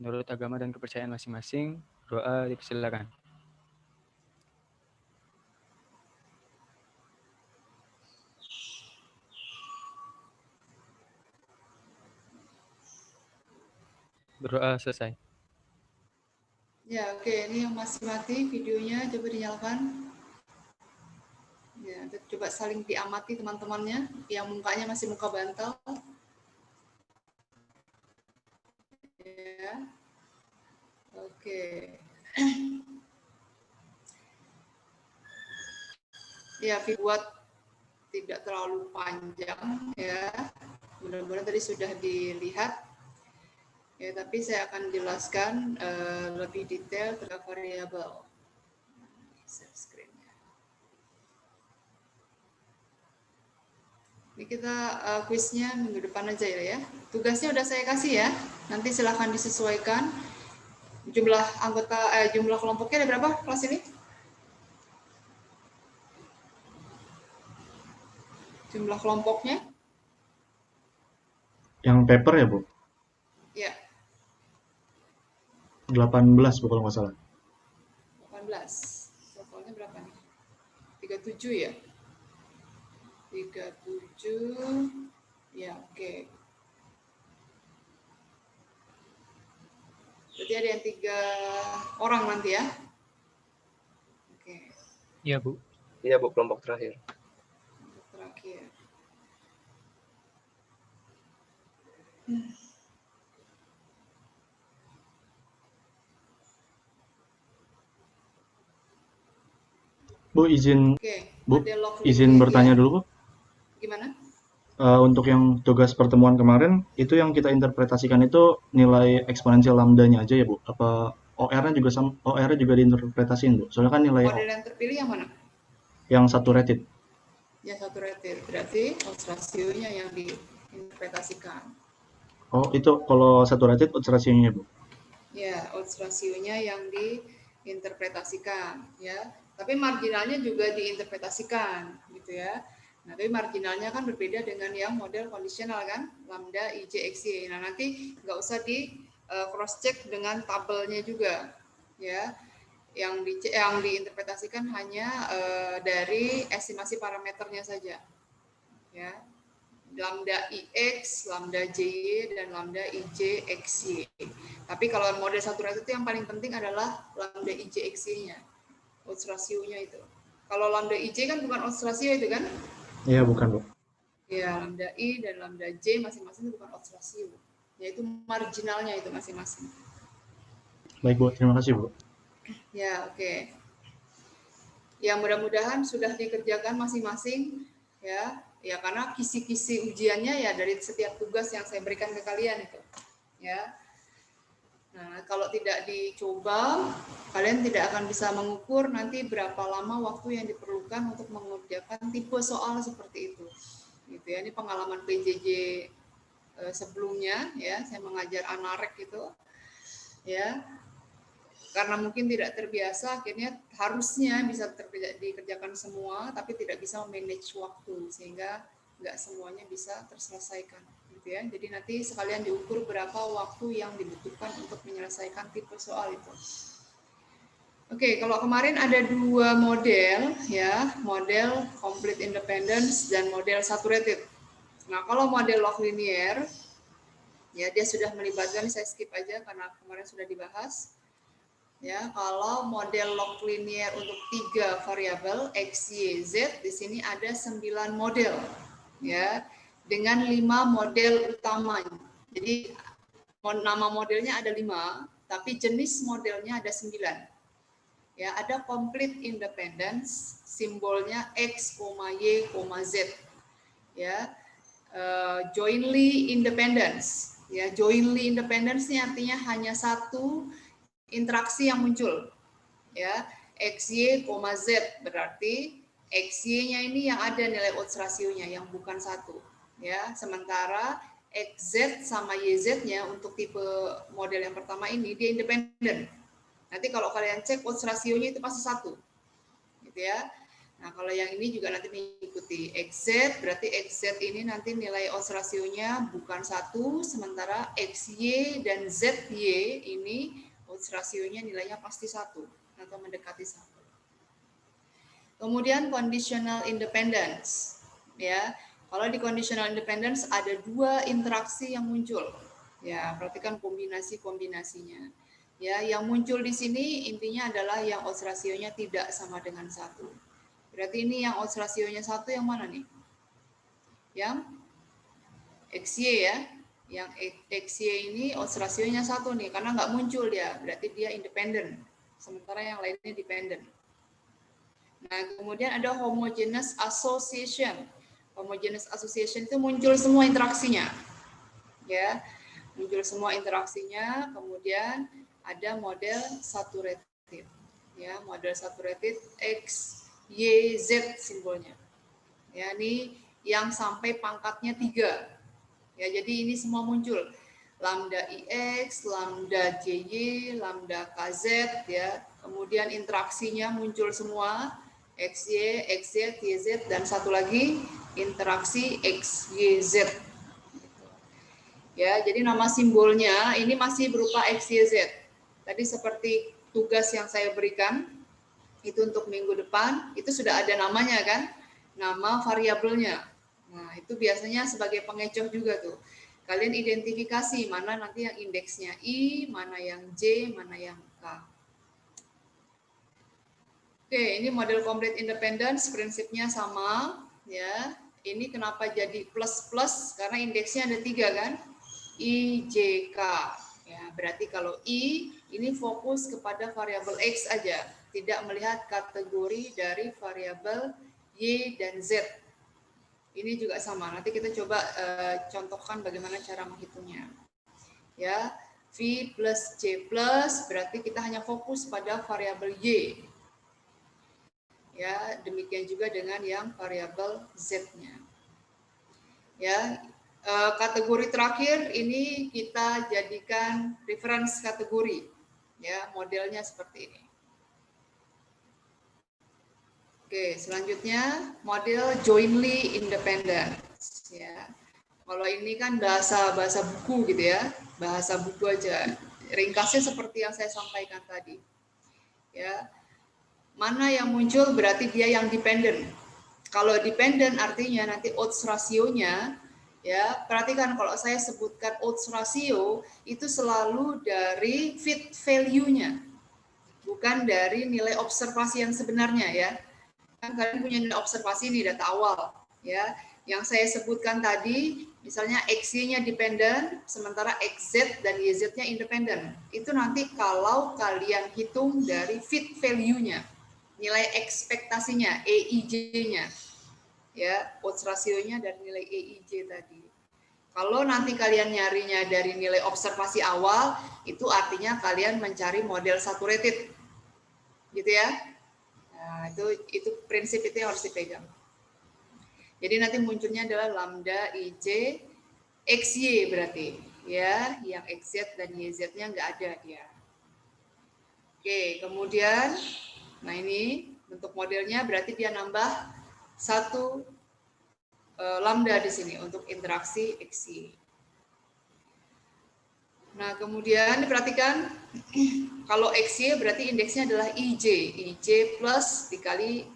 menurut agama dan kepercayaan masing-masing. Doa dipersilakan. Berdoa selesai. Ya, oke. Ini yang masih mati videonya, coba dinyalakan. Ya, coba saling diamati teman-temannya yang mukanya masih muka bantal. Ya, oke. Ya, buat tidak terlalu panjang ya. Mudah-mudahan tadi sudah dilihat. Ya, tapi saya akan jelaskan lebih detail terhadap variabel. Share screen-nya. Ini kita kuisnya minggu depan aja ya. Tugasnya udah saya kasih ya. Nanti silahkan disesuaikan. Jumlah anggota, jumlah kelompoknya ada berapa kelas ini? Jumlah kelompoknya? Yang paper ya, Bu? Ya. 18, Bu, kalau nggak salah. 18. Totalnya berapa nih? 37 ya? 37. Ya, oke. Berarti ada yang 3 orang nanti ya? Oke. Iya, Bu. Iya, Bu, kelompok terakhir. Kelompok terakhir. Bu, izin Oke. Bu, Model log izin linear, bertanya ya. dulu, Bu. Gimana? Untuk yang tugas pertemuan kemarin, itu yang kita interpretasikan itu nilai eksponensial lambdanya aja ya, Bu? Apa OR-nya juga OR-nya juga diinterpretasiin, Bu? Soalnya kan nilai Model yang terpilih yang mana? yang saturated. Ya, saturated. Berarti odds rasionya yang diinterpretasikan. Oh, itu kalau saturated odds ratio-nya, Bu? Ya, odds rasionya yang diinterpretasikan, ya. Tapi marginalnya juga diinterpretasikan, gitu ya. Nah, tapi marginalnya kan berbeda dengan yang model kondisional kan, lambda, IJ, XY. Nah, nanti nggak usah di cross check dengan tabelnya juga, ya. Yang diinterpretasikan hanya dari estimasi parameternya saja, ya. Lambda IX, lambda JY, dan lambda IJ XY. Tapi kalau model saturated itu yang paling penting adalah lambda IJ XY-nya, odds ratio-nya itu. Kalau lambda IJ kan bukan odds ratio itu kan? Iya, bukan, Bu. Ya, lambda I dan lambda J masing-masing itu bukan odds ratio, yaitu marginalnya itu masing-masing. Baik, Bu. Terima kasih, Bu. Ya, oke. Ya, mudah-mudahan sudah dikerjakan masing-masing, ya. Ya, karena kisi-kisi ujiannya ya dari setiap tugas yang saya berikan ke kalian itu, ya. Nah, kalau tidak dicoba, kalian tidak akan bisa mengukur nanti berapa lama waktu yang diperlukan untuk mengerjakan tipe soal seperti itu. Gitu ya. Ini pengalaman PJJ sebelumnya ya, saya mengajar anarek itu. Ya. Karena mungkin tidak terbiasa, akhirnya harusnya bisa dikerjakan semua, tapi tidak bisa memanage waktu, sehingga nggak semuanya bisa terselesaikan. Gitu ya. Jadi nanti sekalian diukur berapa waktu yang dibutuhkan untuk menyelesaikan tipe soal itu. Oke, kalau kemarin ada 2 model, ya, model complete independence dan model saturated. Nah, kalau model log linear, ya dia sudah melibatkan, saya skip aja karena kemarin sudah dibahas. Ya, kalau model log linear untuk 3 variabel x, y, z, di sini ada 9 model, ya, dengan 5 model utama. Jadi nama modelnya ada 5, tapi jenis modelnya ada 9. Ya, ada complete independence, simbolnya x, y, z. Ya, jointly independence. Ya, jointly independence ini artinya hanya satu interaksi yang muncul, ya, XY, Z, berarti XY-nya ini yang ada nilai odds rasionya yang bukan satu, ya. Sementara XZ sama YZ-nya untuk tipe model yang pertama ini dia independen. Nanti kalau kalian cek odds rasionya itu pasti satu, gitu ya. Nah, kalau yang ini juga nanti mengikuti XZ, berarti XZ ini nanti nilai odds rasionya bukan 1, sementara XY dan ZY ini odds rasionya nilainya pasti 1 atau mendekati 1. Kemudian conditional independence. Ya, kalau di conditional independence ada 2 interaksi yang muncul. Ya, perhatikan kombinasi-kombinasinya. Ya, yang muncul di sini intinya adalah yang odds rasionya tidak sama dengan 1. Berarti ini yang odds rasionya 1 yang mana nih? Yang XY ya. Yang XY ini odds rasionya 1 nih, karena nggak muncul dia. Berarti dia independen. Sementara yang lainnya dependent. Nah, kemudian ada homogeneous association. Homogeneous association itu muncul semua interaksinya. Ya, muncul semua interaksinya, kemudian ada model saturated. Ya, model saturated X, Y, Z simbolnya. Ya, ini yang sampai pangkatnya 3. Ya, jadi ini semua muncul. Lambda IX, lambda JY, lambda KZ ya. Kemudian interaksinya muncul semua XY, XZ, YZ, dan satu lagi interaksi XYZ. Ya, jadi nama simbolnya ini masih berupa XYZ. Tadi seperti tugas yang saya berikan, itu untuk minggu depan, itu sudah ada namanya kan, nama variabelnya. Nah, itu biasanya sebagai pengecoh juga tuh. Kalian identifikasi mana nanti yang indeksnya I, mana yang J, mana yang K. Oke, ini model complete independence, prinsipnya sama. Ya, ini kenapa jadi plus-plus? Karena indeksnya ada 3 kan, I, J, K. Ya, berarti kalau I, ini fokus kepada variabel X aja, tidak melihat kategori dari variabel Y dan Z. Ini juga sama. Nanti kita coba contohkan bagaimana cara menghitungnya. Ya, V plus J plus berarti kita hanya fokus pada variabel Y. Ya, demikian juga dengan yang variabel Z-nya. Ya, kategori terakhir ini kita jadikan reference kategori. Ya, modelnya seperti ini. Oke, selanjutnya model jointly independent. Ya, kalau ini kan bahasa buku gitu ya, bahasa buku aja. Ringkasnya seperti yang saya sampaikan tadi. Ya, mana yang muncul berarti dia yang dependent. Kalau dependent artinya nanti odds rasionya, ya perhatikan kalau saya sebutkan odds ratio itu selalu dari fit value-nya, bukan dari nilai observasi yang sebenarnya ya. Kan kalian punya nilai observasi nih, data awal ya. Yang saya sebutkan tadi, misalnya XY-nya dependent, sementara XZ dan YZ-nya independent. Itu nanti kalau kalian hitung dari fit value-nya, nilai ekspektasinya, EIJ-nya. Ya, odds rasionya dari nilai EIJ tadi. Kalau nanti kalian nyarinya dari nilai observasi awal, itu artinya kalian mencari model saturated. Gitu ya. Nah, itu prinsip itu yang harus dipegang. Jadi nanti munculnya adalah lambda IJ XY berarti ya, yang XZ dan YZ-nya nggak ada dia. Oke, kemudian nah ini bentuk modelnya berarti dia nambah 1 lambda di sini untuk interaksi XY. Nah, kemudian diperhatikan kalau XY berarti indeksnya adalah IJ. IJ plus dikali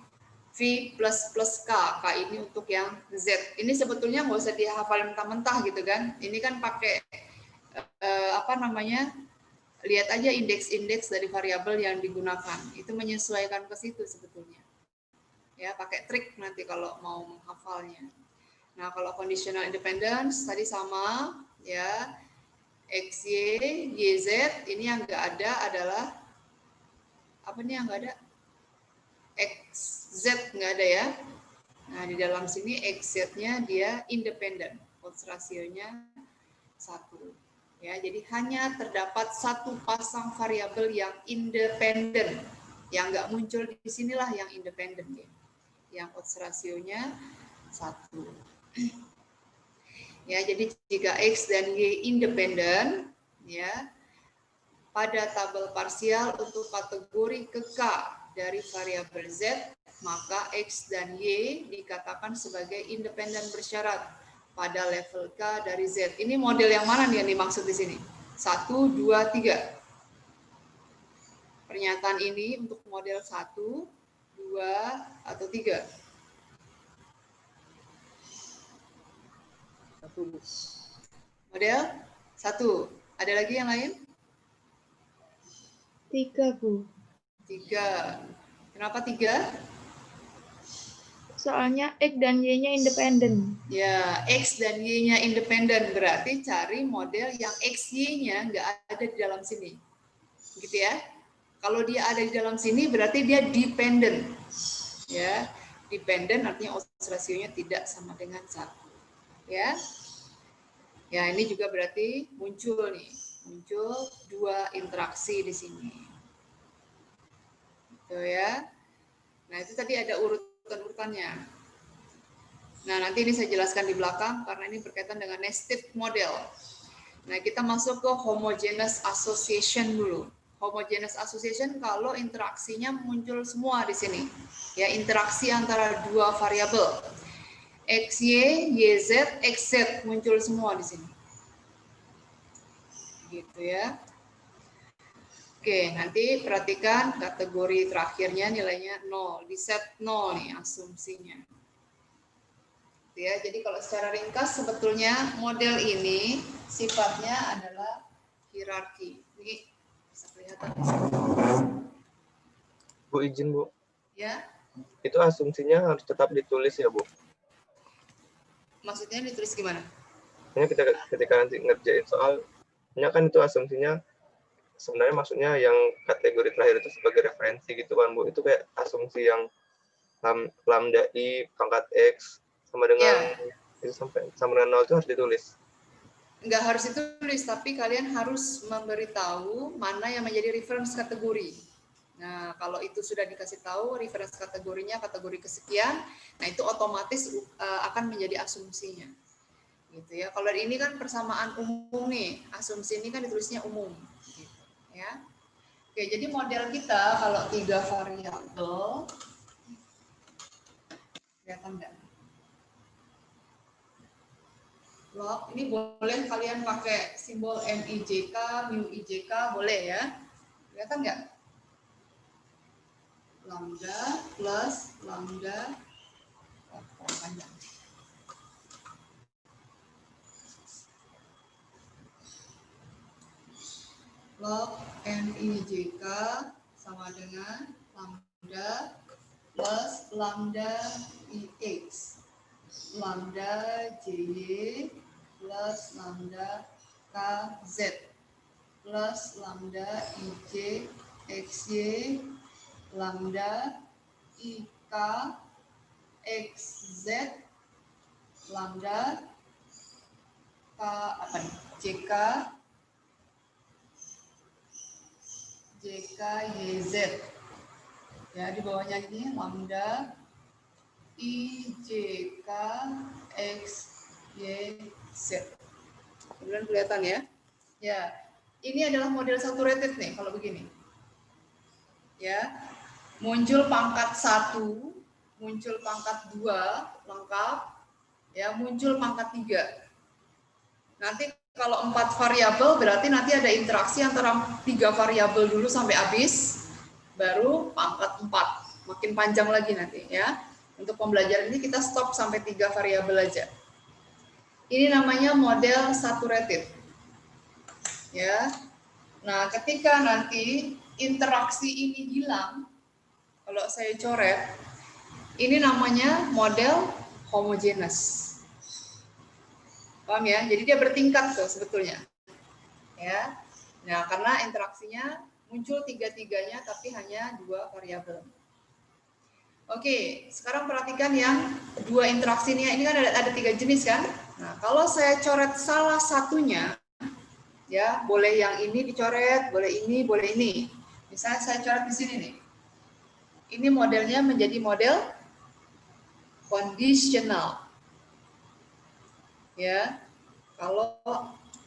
V plus K. K ini untuk yang Z. Ini sebetulnya nggak usah dihafal mentah-mentah gitu kan. Ini kan pakai lihat aja indeks-indeks dari variabel yang digunakan. Itu menyesuaikan ke situ sebetulnya. Ya, pakai trik nanti kalau mau menghafalnya. Nah, kalau conditional independence tadi sama ya. XY, YZ, ini yang nggak ada adalah apa nih yang nggak ada? XZ nggak ada ya. Nah, di dalam sini XZ-nya dia independen, odds rasionya 1. Ya, jadi hanya terdapat 1 pasang variabel yang independen. Yang nggak muncul di sinilah yang independen ya. Yang odds rasionya 1. Ya, jadi jika X dan Y independen, ya, pada tabel parsial untuk kategori ke K dari variabel Z, maka X dan Y dikatakan sebagai independen bersyarat pada level K dari Z. Ini model yang mana nih yang dimaksud di sini? 1, 2, 3. Pernyataan ini untuk model 1, 2, atau 3? 1. Model 1. Ada lagi yang lain? 3, Bu. 3. Kenapa 3? Soalnya X dan Y-nya independen. Ya, X dan Y-nya independen, berarti cari model yang X, Y-nya nggak ada di dalam sini. Gitu ya. Kalau dia ada di dalam sini, berarti dia dependent. Ya, dependent artinya odds rasionya tidak sama dengan 1. Ya. Ya, ini juga berarti muncul nih. Muncul 2 interaksi di sini. Gitu ya. Nah, itu tadi ada urutan-urutannya. Nah, nanti ini saya jelaskan di belakang karena ini berkaitan dengan nested model. Nah, kita masuk ke homogeneous association dulu. Homogeneous association kalau interaksinya muncul semua di sini. Ya, interaksi antara dua variabel. XY, YZ, XZ muncul semua di sini. Gitu ya. Oke, nanti perhatikan kategori terakhirnya nilainya 0. Di set 0 nih asumsinya. Ya, jadi kalau secara ringkas sebetulnya model ini sifatnya adalah hierarki. Ini bisa kelihatan. Bu, izin Bu. Ya, Itu asumsinya harus tetap ditulis ya Bu. maksudnya ditulis gimana? Ini ketika nanti ngerjain soalnya kan itu asumsinya sebenarnya maksudnya yang kategori terakhir itu sebagai referensi gitu kan Bu. Itu kayak asumsi yang lambda I pangkat X sama dengan itu sama dengan 0 itu harus ditulis. Nggak harus ditulis, tapi kalian harus memberitahu mana yang menjadi reference kategori. Nah, kalau itu sudah dikasih tahu reference kategorinya kategori kesekian, nah itu otomatis akan menjadi asumsinya. Gitu ya. Kalau ini kan persamaan umum nih, asumsi ini kan ditulisnya umum. Gitu, ya. Oke, jadi model kita kalau 3 variabel, kelihatan nggak? Log, ini boleh kalian pakai simbol MIJK, MUIJK, boleh ya. Kelihatan nggak? Lambda plus lambda, panjang. Log MIJK sama dengan lambda plus lambda IX. Lambda JY plus lambda KZ plus lambda IJ XY lambda IK XZ lambda K apa nih? JK YZ. Ya, di bawahnya ini lambda IJK XYZ. Kemudian kelihatan ya? Ya, ini adalah model saturated nih kalau begini. Ya, muncul pangkat 1, muncul pangkat 2 lengkap, ya, muncul pangkat 3. Nanti kalau 4 variabel berarti nanti ada interaksi antara 3 variabel dulu sampai habis, baru pangkat 4. Makin panjang lagi nanti ya. Untuk pembelajaran ini kita stop sampai 3 variabel aja. Ini namanya model saturated. Ya. Nah, ketika nanti interaksi ini hilang, kalau saya coret, ini namanya model homogeneous. Paham ya? Jadi dia bertingkat tuh sebetulnya. Ya. Nah, karena interaksinya muncul tiga-tiganya tapi hanya 2 variabel. Oke, sekarang perhatikan yang 2 interaksi ini kan ada 3 jenis kan? Nah, kalau saya coret salah satunya, ya boleh yang ini dicoret, boleh ini, boleh ini. Misalnya saya coret di sini nih. Ini modelnya menjadi model conditional. Ya, kalau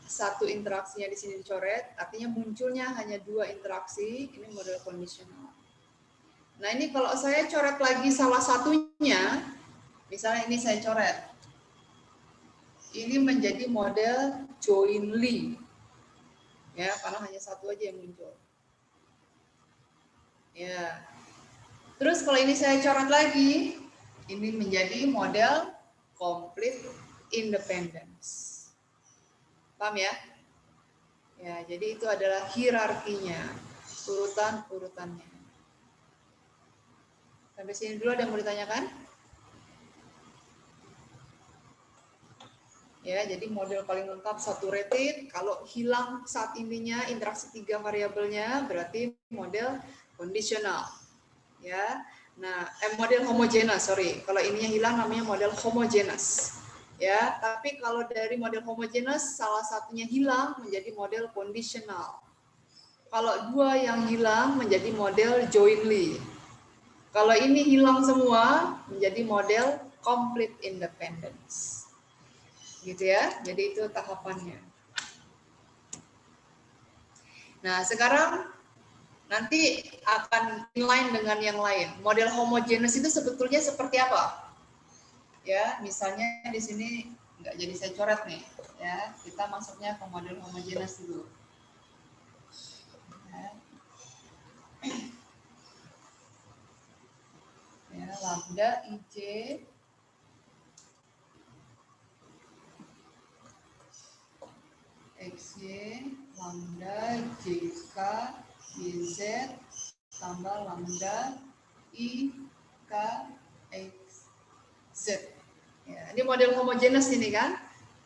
satu interaksinya di sini dicoret, artinya munculnya hanya 2 interaksi, ini model conditional. Nah ini kalau saya coret lagi salah satunya, misalnya ini saya coret, ini menjadi model jointly, ya karena hanya satu aja yang muncul. Ya. Terus kalau ini saya coret lagi, ini menjadi model complete independence. Paham ya? Ya, jadi itu adalah hierarkinya, urutan-urutannya. Sampai sini dulu ada yang mau ditanyakan? Ya, jadi model paling lengkap saturated. Kalau hilang saat ininya interaksi 3 variabelnya, berarti model kondisional. Ya, nah model homogeneous, sorry. Kalau ininya hilang namanya model homogeneous. Ya, tapi kalau dari model homogeneous salah satunya hilang menjadi model kondisional. Kalau dua yang hilang menjadi model jointly. Kalau ini hilang semua menjadi model complete independence. Gitu ya. Jadi itu tahapannya. Nah, sekarang nanti akan inline dengan yang lain. Model homogeneous itu sebetulnya seperti apa? Ya, misalnya di sini nggak jadi saya coret nih, ya. Kita masuknya ke model homogeneous dulu. Ya, lambda IJ XY lambda JK YZ tambah lambda IK XZ. Ya, ini model homogeneous ini kan,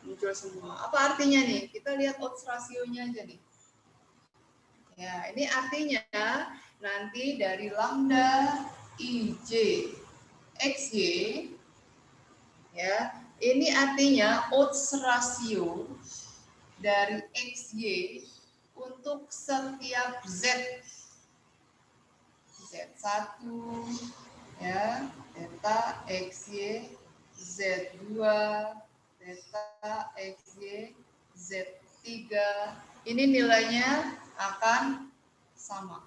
muncul semua. Apa artinya nih? Kita lihat odds rasionya aja nih. Ya, ini artinya nanti dari lambda IJ XY, ya, ini artinya odds rasio dari XY untuk setiap Z. Z1, ya, theta XY, Z2, theta XY, Z3, ini nilainya akan sama.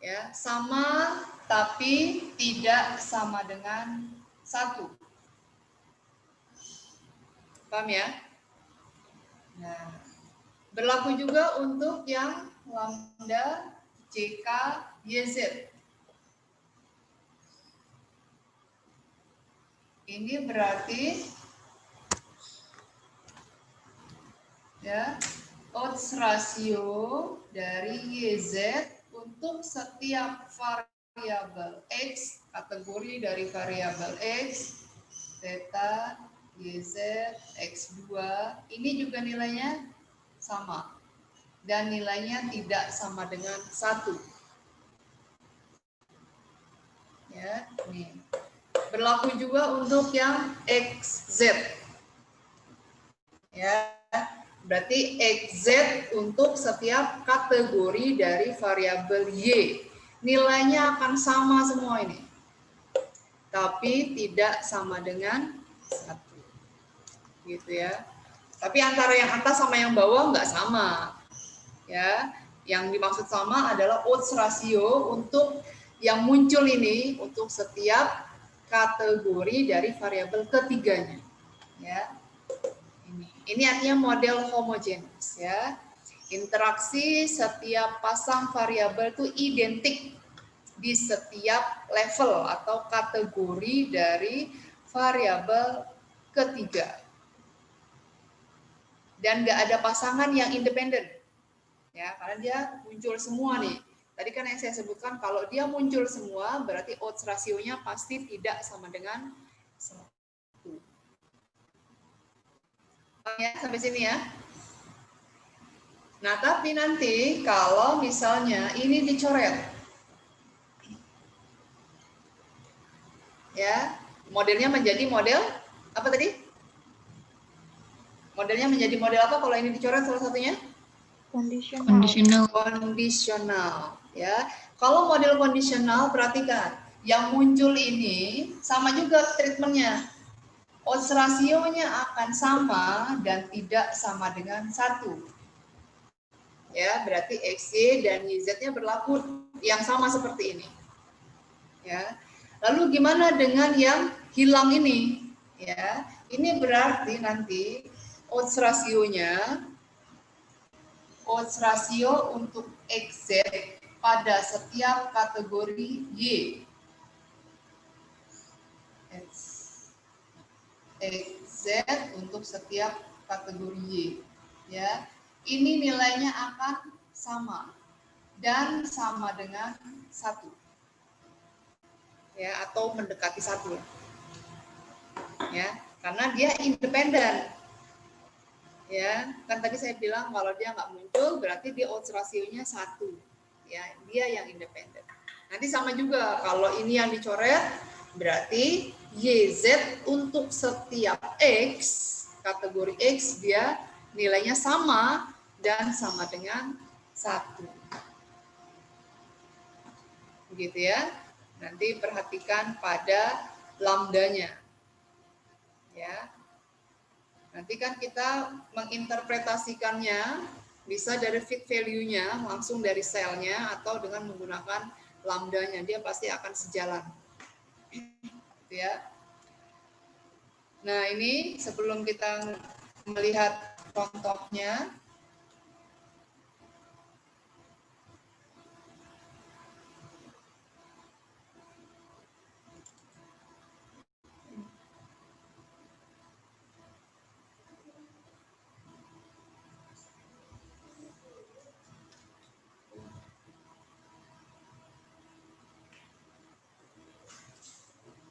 Ya, sama tapi tidak sama dengan 1. Paham ya? Nah, berlaku juga untuk yang lambda JK YZ. Ini berarti ya odds rasio dari YZ untuk setiap variabel X, kategori dari variabel X, theta, YZ, X2, ini juga nilainya sama. Dan nilainya tidak sama dengan 1. Ya, nih. Berlaku juga untuk yang XZ. Ya, berarti XZ untuk setiap kategori dari variabel Y. Nilainya akan sama semua ini. Tapi tidak sama dengan 1. Gitu ya. Tapi antara yang atas sama yang bawah nggak sama. Ya, yang dimaksud sama adalah odds rasio untuk yang muncul ini untuk setiap kategori dari variabel ketiganya. Ya. Ini artinya model homogeneous ya. Interaksi setiap pasang variabel itu identik di setiap level atau kategori dari variabel ketiga. Dan nggak ada pasangan yang independen. Ya, karena dia muncul semua nih. Tadi kan yang saya sebutkan kalau dia muncul semua berarti odds rasionya pasti tidak sama dengan 1. Ya, sampai sini ya. Nah, tapi nanti kalau misalnya ini dicoret. Ya, modelnya menjadi model apa tadi? Modelnya menjadi model apa kalau ini dicoret salah satunya? Kondisional. Kondisional, ya. Kalau model kondisional, perhatikan, yang muncul ini sama juga treatmentnya. Odds rasionya akan sama dan tidak sama dengan 1. ya berarti XY dan YZ-nya berlaku yang sama seperti ini. Ya. Lalu gimana dengan yang hilang ini? Ya, ini berarti nanti odds rasio untuk XZ pada setiap kategori Y. XZ untuk setiap kategori Y. Ya, ini nilainya akan sama dan sama dengan 1. Ya, atau mendekati 1. Ya, karena dia independen. Ya, kan tadi saya bilang kalau dia nggak muncul berarti dia odds rasionya 1. Ya, dia yang independen. Nanti sama juga kalau ini yang dicoret berarti YZ untuk setiap X, kategori X dia nilainya sama dan sama dengan 1. Begitu ya. Nanti perhatikan pada lambdanya. Ya. Nanti kan kita menginterpretasikannya bisa dari fit value-nya, langsung dari selnya atau dengan menggunakan lambdanya. Dia pasti akan sejalan. Gitu ya. Nah, ini sebelum kita melihat contohnya,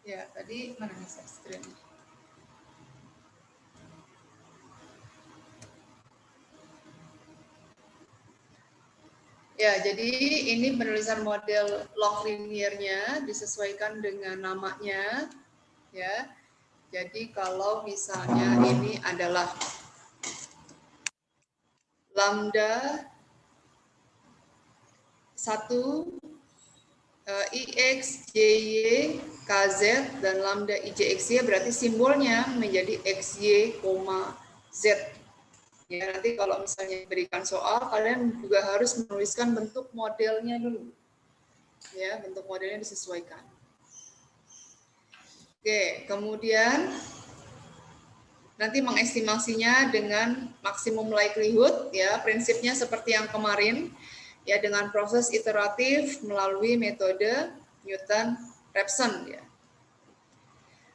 ya tadi mana nih screen? Ya, jadi ini penulisan model log linear-nya disesuaikan dengan namanya, ya. Jadi kalau misalnya ini adalah lambda 1 IX, JY, KZ, dan lambda IJXY berarti simbolnya menjadi XY, Z. Ya, nanti kalau misalnya diberikan soal, kalian juga harus menuliskan bentuk modelnya dulu. Ya, bentuk modelnya disesuaikan. Oke, kemudian nanti mengestimasinya dengan maksimum likelihood, ya, prinsipnya seperti yang kemarin, ya, dengan proses iteratif melalui metode Newton-Raphson, ya.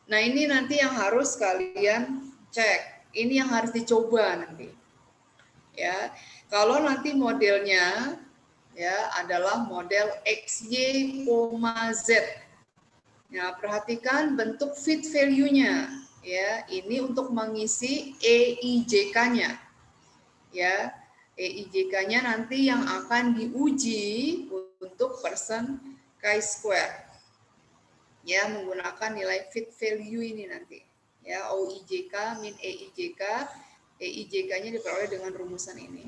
Nah, ini nanti yang harus kalian cek. Ini yang harus dicoba nanti. Ya, kalau nanti modelnya ya adalah model XY, Z. Nah, perhatikan bentuk fit value-nya. Ya, ini untuk mengisi EIJK-nya. Ya, EIJK-nya nanti yang akan diuji untuk persen chi-square. Ya, menggunakan nilai fit value ini nanti. Ya, OIJK min EIJK, EIJK-nya diperoleh dengan rumusan ini.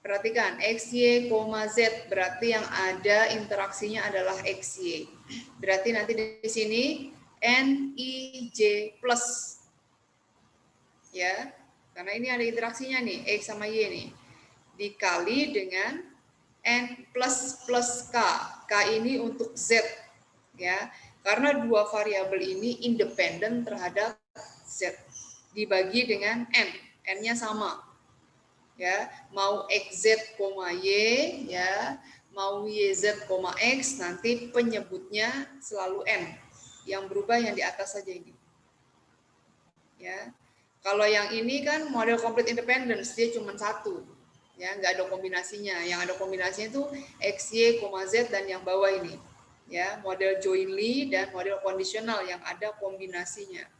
Perhatikan, XY, Z berarti yang ada interaksinya adalah XY. Berarti nanti di sini NIJ plus. Ya, karena ini ada interaksinya nih, X sama Y nih. Dikali dengan N plus K. K ini untuk Z. Ya, karena dua variabel ini independen terhadap Z. Dibagi dengan N. N-nya sama. Ya, mau XZ, Y, ya, mau YZ, X, nanti penyebutnya selalu N. Yang berubah yang di atas saja ini. Ya. Kalau yang ini kan model complete independence, dia cuma satu. Ya, nggak ada kombinasinya. Yang ada kombinasinya itu XY, Z, dan yang bawah ini. Ya, model jointly dan model kondisional yang ada kombinasinya.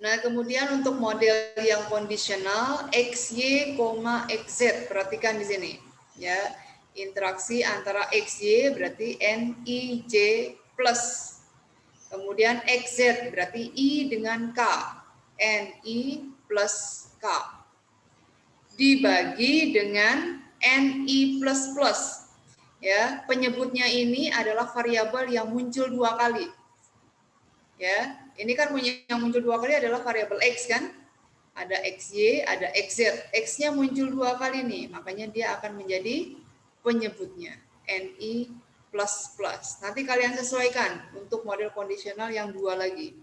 Nah, kemudian untuk model yang kondisional XY, XZ, perhatikan di sini. Ya, interaksi antara XY berarti NIJ plus. Kemudian XZ berarti I dengan K. NI plus K. Dibagi dengan NI plus plus. Ya, penyebutnya ini adalah variabel yang muncul dua kali. Ya, ini kan yang muncul dua kali adalah variabel X kan? ada XY, ada XZ. X-nya muncul 2 kali nih, makanya dia akan menjadi penyebutnya NI++. Nanti kalian sesuaikan untuk model kondisional yang 2 lagi.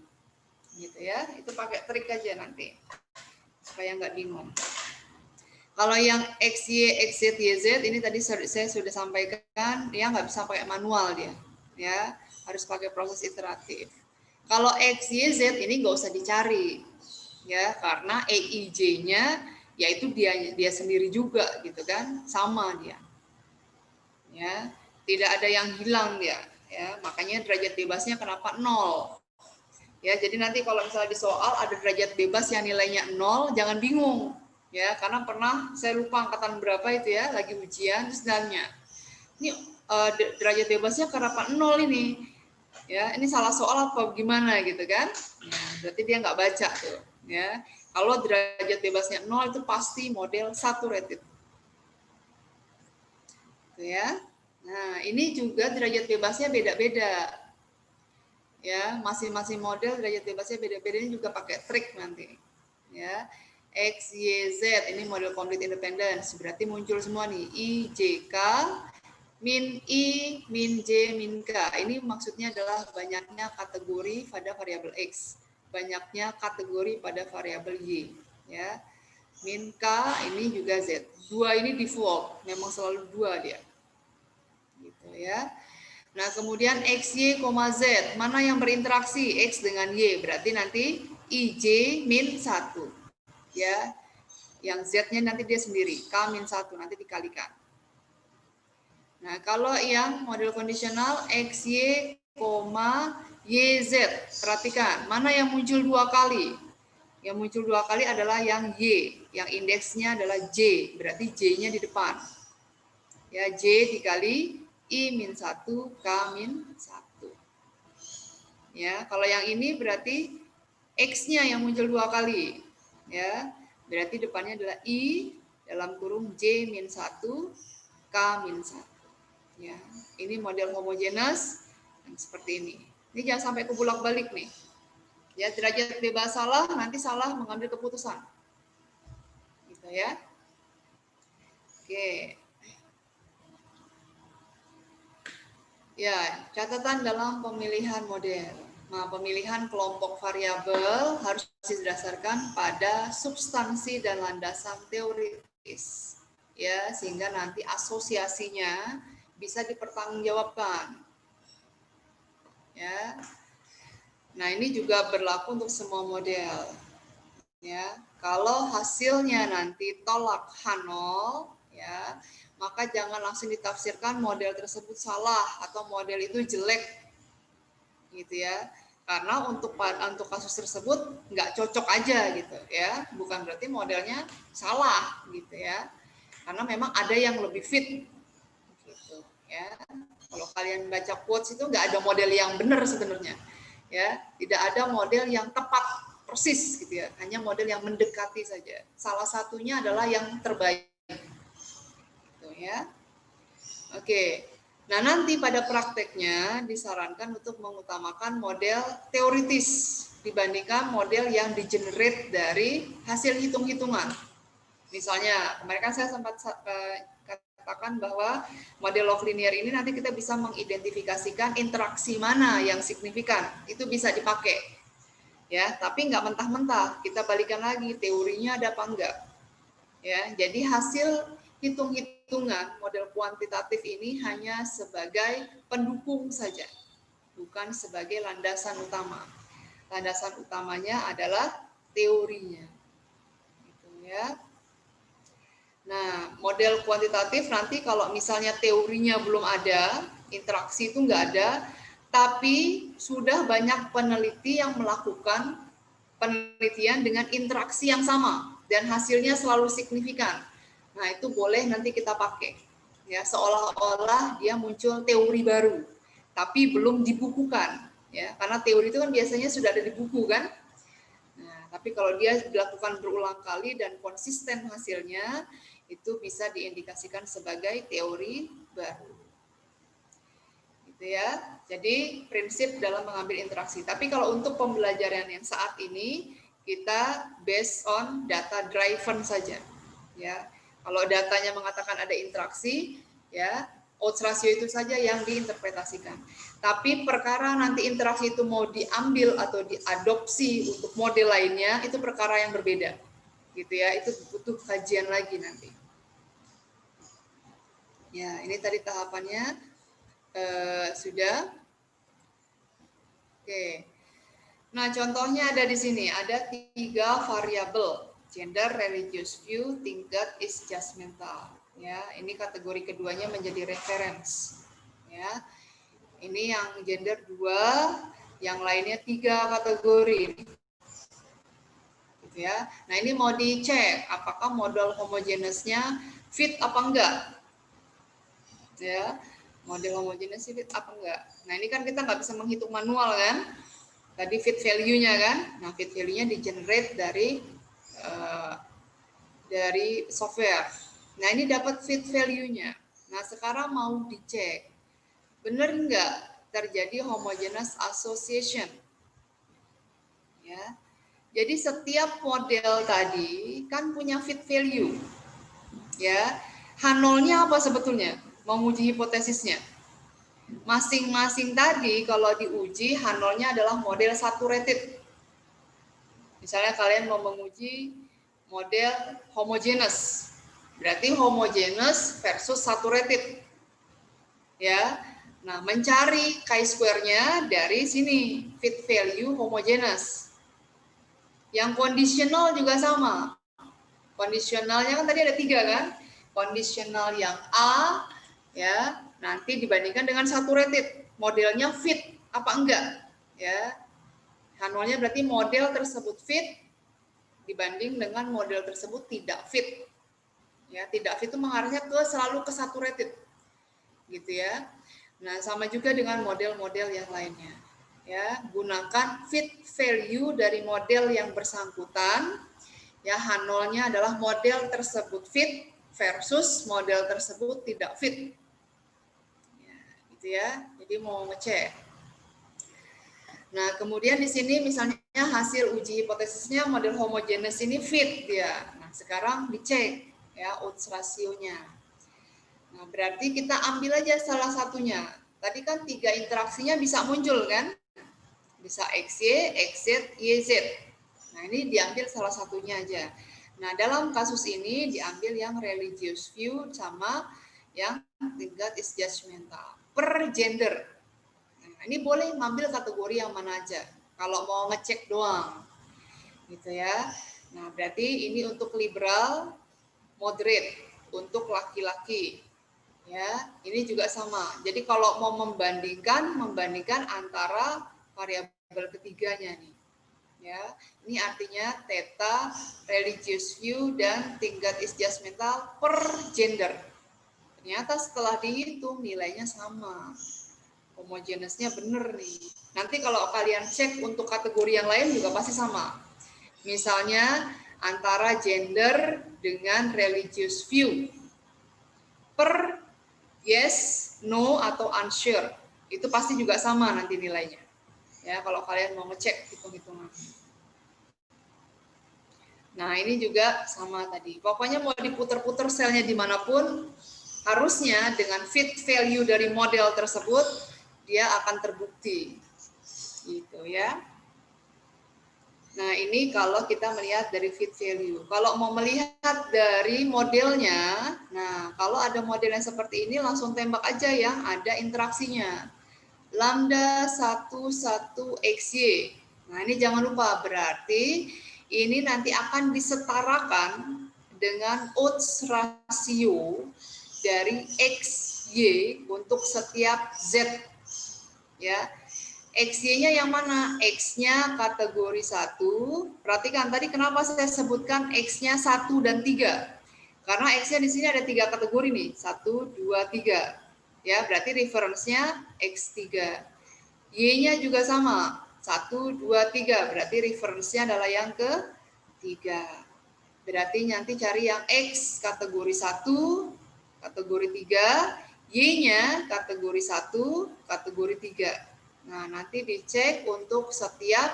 Gitu ya. Itu pakai trik aja nanti. Supaya nggak bingung. Kalau yang XY, XZ, YZ ini tadi saya sudah sampaikan, dia nggak bisa pakai manual dia, ya harus pakai proses iteratif. Kalau XYZ ini nggak usah dicari, ya karena EIJ-nya yaitu dia sendiri juga gitu kan, sama dia, ya tidak ada yang hilang dia, ya makanya derajat bebasnya kenapa 0. Ya, jadi nanti kalau misalnya di soal ada derajat bebas yang nilainya 0, jangan bingung. Ya, karena pernah saya lupa angkatan berapa itu ya, lagi ujian terus nanya. Ini derajat bebasnya kenapa 0 ini? Ya, ini salah soal apa gimana gitu kan? Ya, berarti dia nggak baca tuh, ya. Kalau derajat bebasnya 0 itu pasti model saturated. Gitu ya. Nah, ini juga derajat bebasnya beda-beda. Ya, masing-masing model derajat bebasnya beda-beda, ini juga pakai trik nanti. Ya. X, Y, Z ini model complete independence, berarti muncul semua nih I, J, K, min I, min J, min K. Ini maksudnya adalah banyaknya kategori pada variabel X, banyaknya kategori pada variabel Y. Ya. Min K ini juga Z. 2 ini default, memang selalu 2 dia. Gitu ya. Nah, kemudian XY, Z. Mana yang berinteraksi? X dengan Y. Berarti nanti IJ min 1. Ya. Yang Z-nya nanti dia sendiri. K min 1. Nanti dikalikan. Nah, kalau yang model kondisional XY, YZ. Perhatikan. Mana yang muncul 2 kali? Yang muncul 2 kali adalah yang Y. Yang indeksnya adalah J. Berarti J-nya di depan. Ya, J dikali I min 1, K min 1. Ya, kalau yang ini berarti X-nya yang muncul 2 kali. Ya, berarti depannya adalah I dalam kurung J min 1, K min 1. Ya, ini model homogenes yang seperti ini. Ini jangan sampai kebulak-balik nih. Ya, derajat bebas salah, nanti salah mengambil keputusan. Gitu ya. Oke. Ya, catatan dalam pemilihan model. Nah, pemilihan kelompok variabel harus didasarkan pada substansi dan landasan teoritis. Ya, sehingga nanti asosiasinya bisa dipertanggungjawabkan. Ya. Nah, ini juga berlaku untuk semua model. Ya, kalau hasilnya nanti tolak H0, ya, maka jangan langsung ditafsirkan model tersebut salah atau model itu jelek, gitu ya. Karena untuk kasus tersebut nggak cocok aja gitu ya, bukan berarti modelnya salah gitu ya. Karena memang ada yang lebih fit, gitu ya. Kalau kalian baca quotes itu nggak ada model yang benar sebenarnya, ya. Tidak ada model yang tepat persis gitu ya, hanya model yang mendekati saja. Salah satunya adalah yang terbaik. Ya. Oke. Nah, nanti pada prakteknya disarankan untuk mengutamakan model teoritis dibandingkan model yang di-generate dari hasil hitung-hitungan. Misalnya, kemarin kan saya sempat katakan bahwa model log linear ini nanti kita bisa mengidentifikasikan interaksi mana yang signifikan. Itu bisa dipakai. Ya, tapi nggak mentah-mentah. Kita balikan lagi teorinya ada apa enggak. Ya, jadi hasil hitung-hitungan model kuantitatif ini hanya sebagai pendukung saja, bukan sebagai landasan utama. Landasan utamanya adalah teorinya. Gitu ya. Nah, model kuantitatif nanti kalau misalnya teorinya belum ada, interaksi itu nggak ada, tapi sudah banyak peneliti yang melakukan penelitian dengan interaksi yang sama dan hasilnya selalu signifikan. Nah, itu boleh nanti kita pakai. Ya, seolah-olah dia muncul teori baru, tapi belum dibukukan, ya. Karena teori itu kan biasanya sudah ada di buku kan. Nah, tapi kalau dia dilakukan berulang kali dan konsisten hasilnya, itu bisa diindikasikan sebagai teori baru. Gitu ya. Jadi prinsip dalam mengambil interaksi. Tapi kalau untuk pembelajaran yang saat ini, kita based on data driven saja. Ya, kalau datanya mengatakan ada interaksi, ya odds ratio itu saja yang diinterpretasikan. Tapi perkara nanti interaksi itu mau diambil atau diadopsi untuk model lainnya, itu perkara yang berbeda, gitu ya. Itu butuh kajian lagi nanti. Ya, ini tadi tahapannya sudah. Oke. Nah, contohnya ada di sini, ada 3 variabel, gender, religious view, tingkat is judgmental. Ya, ini kategori keduanya menjadi reference. Ya, ini yang gender 2, yang lainnya 3 kategori. Gitu ya. Nah, ini mau dicek apakah model homogeneousnya fit apa enggak. Ya, model homogeneous fit apa enggak. Nah, ini kan kita nggak bisa menghitung manual kan. Tadi fit value-nya kan, nah fit value-nya di-generate dari software. Nah ini dapat fit value-nya. Nah sekarang mau dicek, benar nggak terjadi homogeneous association? Ya, jadi setiap model tadi kan punya fit value. Ya, H0-nya apa sebetulnya? Menguji hipotesisnya. Masing-masing tadi kalau diuji H0-nya adalah model saturated. Misalnya kalian mau menguji model homogeneous. Berarti homogeneous versus saturated. Ya. Nah, mencari chi-square-nya dari sini, fit value homogeneous. Yang kondisional juga sama. Kondisionalnya kan tadi ada 3 kan? Kondisional yang A ya, nanti dibandingkan dengan saturated, modelnya fit apa enggak ya. H0-nya berarti model tersebut fit dibanding dengan model tersebut tidak fit. Ya, tidak fit itu mengarahnya selalu ke saturated. Gitu ya. Nah, sama juga dengan model-model yang lainnya. Ya, gunakan fit value dari model yang bersangkutan. Ya, H0-nya adalah model tersebut fit versus model tersebut tidak fit. Gitu ya. Jadi mau ngecek. Nah, kemudian di sini misalnya hasil uji hipotesisnya model homogeneous ini fit dia. Nah, sekarang dicek ya odds rasionya. Nah, berarti kita ambil aja salah satunya. Tadi kan 3 interaksinya bisa muncul kan? Bisa XY, XZ, YZ. Nah, ini diambil salah satunya aja. Nah, dalam kasus ini diambil yang religious view sama yang tingkat is judgmental. Per gender. Nah, ini boleh ngambil kategori yang mana aja. Kalau mau ngecek doang. Gitu ya. Nah, berarti ini untuk liberal, moderate. Untuk laki-laki. Ya, ini juga sama. Jadi kalau mau membandingkan antara variabel ketiganya nih. Ya, ini artinya theta, religious view, dan tingkat is judgmental per gender. Ternyata setelah dihitung nilainya sama. Homogeneousnya bener nih. Nanti kalau kalian cek untuk kategori yang lain juga pasti sama. Misalnya antara gender dengan religious view. Per yes, no, atau unsure. Itu pasti juga sama nanti nilainya. Ya, kalau kalian mau ngecek hitung-hitungan. Nah, ini juga sama tadi. Pokoknya mau diputer-puter selnya dimanapun, harusnya dengan fit value dari model tersebut, dia akan terbukti. Gitu ya. Nah, ini kalau kita melihat dari fit value. Kalau mau melihat dari modelnya, nah kalau ada model yang seperti ini langsung tembak aja yang ada interaksinya. Lambda 11XY. Nah, ini jangan lupa berarti ini nanti akan disetarakan dengan odds rasio dari XY untuk setiap Z. Ya. XY-nya yang mana? X-nya kategori 1. Perhatikan tadi kenapa saya sebutkan X-nya 1 dan 3. Karena X-nya di sini ada 3 kategori nih. 1, 2, 3. Ya, berarti reference-nya X3. Y-nya juga sama. 1, 2, 3. Berarti reference-nya adalah yang ke-3. Berarti nanti cari yang X kategori 1, kategori 3. Y-nya kategori 1, kategori 3. Nah, nanti dicek untuk setiap